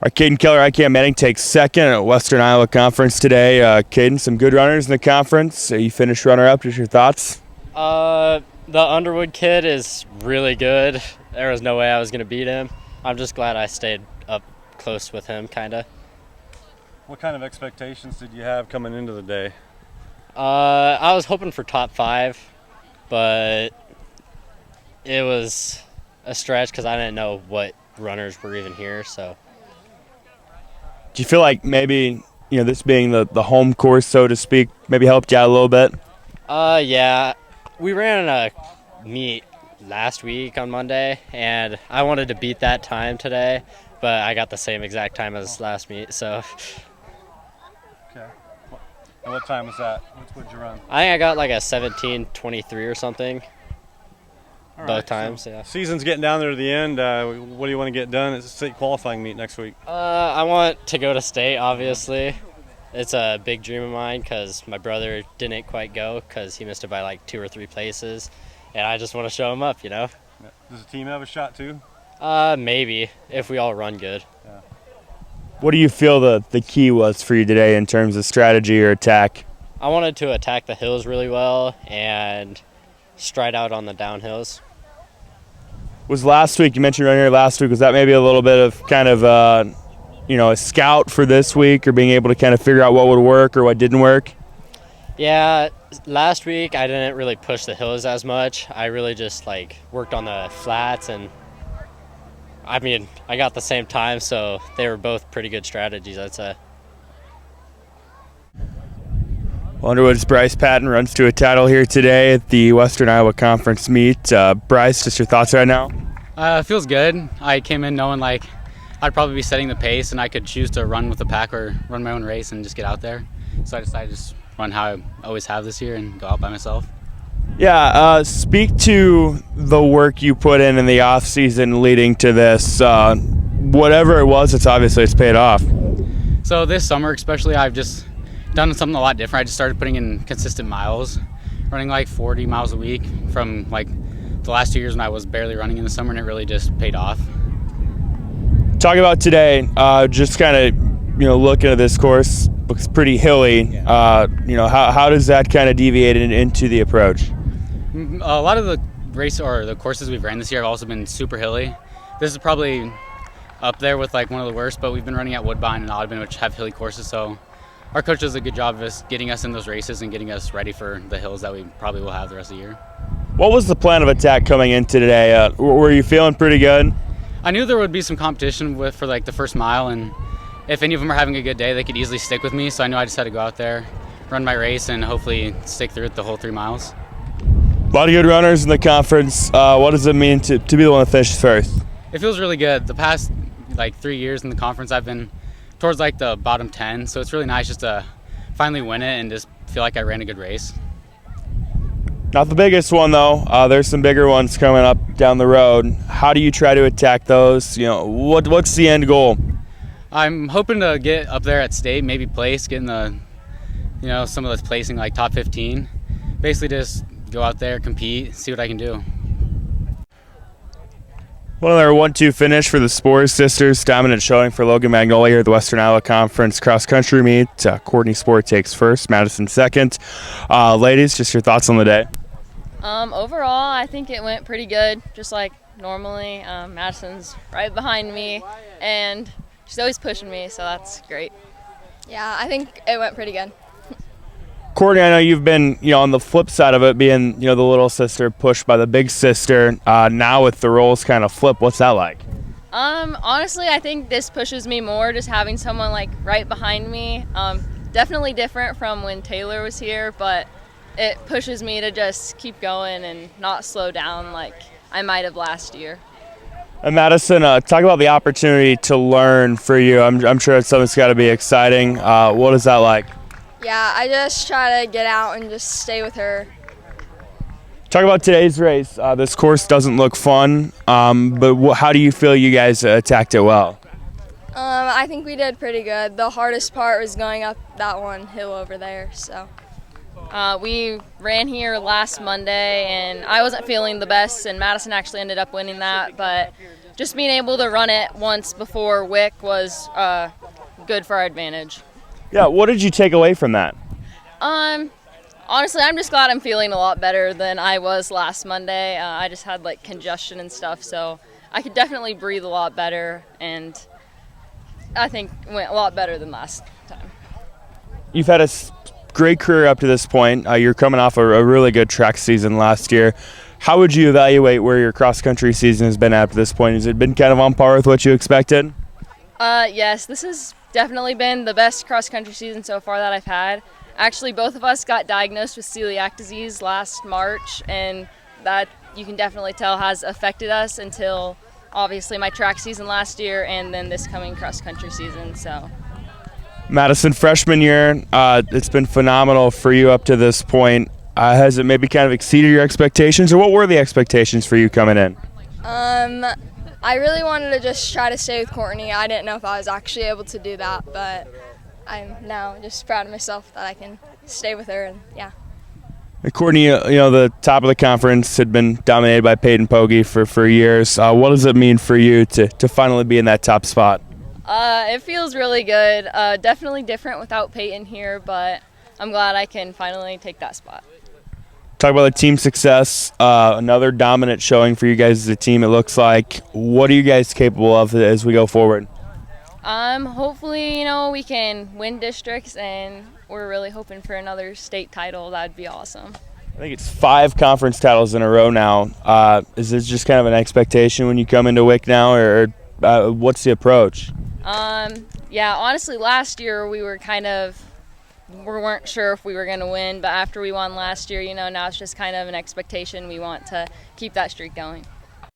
Our Caden Keller, ICAM takes second at Western Iowa Conference today. Caden, some good runners in the conference. You finished runner-up. Just your thoughts? The Underwood kid is really good. There was no way I was going to beat him. I'm just glad I stayed up close with him, kind of. What kind of expectations did you have coming into the day? I was hoping for top 5, but it was a stretch because I didn't know what runners were even here, so. Do you feel like maybe, this being the home course, so to speak, maybe helped you out a little bit? Yeah. We ran a meet last week on Monday, and I wanted to beat that time today, but I got the same exact time as last meet, so. Okay. And what time was that? What did you run? I think I got like a 17:23 or something. All both right, times, so yeah. Season's getting down there to the end. What do you want to get done? It's a state qualifying meet next week. I want to go to state, obviously. It's a big dream of mine because my brother didn't quite go because he missed it by like 2 or 3 places, and I just want to show him up, Yeah. Does the team have a shot too? Maybe, if we all run good. Yeah. What do you feel the key was for you today in terms of strategy or attack? I wanted to attack the hills really well and stride out on the downhills. Was last week, you mentioned running here last week, was that maybe a little bit of kind of a scout for this week, or being able to kind of figure out what would work or what didn't work? Yeah, last week I didn't really push the hills as much. I really just worked on the flats, and I got the same time, so they were both pretty good strategies, I'd say. Underwood's Bryce Patton runs to a title here today at the Western Iowa Conference meet. Bryce, just your thoughts right now? It feels good. I came in knowing I'd probably be setting the pace, and I could choose to run with the pack or run my own race and just get out there. So I decided to just run how I always have this year and go out by myself. Yeah, speak to the work you put in the off season leading to this. Whatever it was, it's paid off. So this summer especially, I've just done something a lot different. I just started putting in consistent miles, running 40 miles a week from the last 2 years when I was barely running in the summer, and it really just paid off. Talk about today, just kind of, looking at this course, looks pretty hilly. Yeah. How does that kind of deviate into the approach? A lot of the race or the courses we've ran this year have also been super hilly. This is probably up there with one of the worst, but we've been running at Woodbine and Audubon, which have hilly courses, so our coach does a good job of us getting us in those races and getting us ready for the hills that we probably will have the rest of the year. What was the plan of attack coming into today? Were you feeling pretty good? I knew there would be some competition for the first mile, and if any of them are having a good day, they could easily stick with me, so I knew I just had to go out there, run my race, and hopefully stick through it the whole 3 miles. A lot of good runners in the conference. What does it mean to be the one that finishes first? It feels really good. The past 3 years in the conference, I've been towards the bottom 10, so it's really nice just to finally win it and just feel like I ran a good race. Not the biggest one though. There's some bigger ones coming up down the road. How do you try to attack those? What's the end goal? I'm hoping to get up there at state, maybe place, get in the, some of those placing top 15. Basically just go out there, compete, see what I can do. Well, their 1-2 finish for the Spors sisters. Dominant showing for Logan Magnolia here at the Western Iowa Conference cross-country meet. Courtney Sport takes first, Madison second. Ladies, just your thoughts on the day? Overall, I think it went pretty good, just like normally. Madison's right behind me, and she's always pushing me, so that's great. Yeah, I think it went pretty good. Courtney, I know you've been, on the flip side of it, being, the little sister pushed by the big sister. Now with the roles kind of flip, what's that like? Honestly, I think this pushes me more, just having someone right behind me. Definitely different from when Taylor was here, but it pushes me to just keep going and not slow down like I might have last year. And Madison, talk about the opportunity to learn for you. I'm sure it's something that's got to be exciting. What is that like? Yeah, I just try to get out and just stay with her. Talk about today's race. This course doesn't look fun, but how do you feel you guys attacked it well? I think we did pretty good. The hardest part was going up that one hill over there. So we ran here last Monday, and I wasn't feeling the best, and Madison actually ended up winning that. But just being able to run it once before Wick was good for our advantage. Yeah, what did you take away from that? Honestly, I'm just glad I'm feeling a lot better than I was last Monday. I just had like congestion and stuff, so I could definitely breathe a lot better, and I think went a lot better than last time. You've had a great career up to this point. You're coming off a really good track season last year. How would you evaluate where your cross-country season has been at this point? Has it been kind of on par with what you expected? Yes, this has definitely been the best cross-country season so far that I've had. Actually, both of us got diagnosed with celiac disease last March, and that you can definitely tell has affected us until obviously my track season last year and then this coming cross-country season. So, Madison, freshman year, it's been phenomenal for you up to this point. Has it maybe kind of exceeded your expectations, or what were the expectations for you coming in? I really wanted to just try to stay with Courtney. I didn't know if I was actually able to do that, but I'm now just proud of myself that I can stay with her, and yeah. Courtney, the top of the conference had been dominated by Peyton Pogge for years. What does it mean for you to finally be in that top spot? It feels really good. Definitely different without Peyton here, but I'm glad I can finally take that spot. Talk about the team success. Another dominant showing for you guys as a team, it looks like. What are you guys capable of as we go forward? Hopefully, we can win districts, and we're really hoping for another state title. That'd be awesome. I think it's 5 conference titles in a row now. Is this just kind of an expectation when you come into WIC now, or what's the approach? Yeah, honestly, last year we weren't sure if we were going to win, but after we won last year, now it's just kind of an expectation. We want to keep that streak going.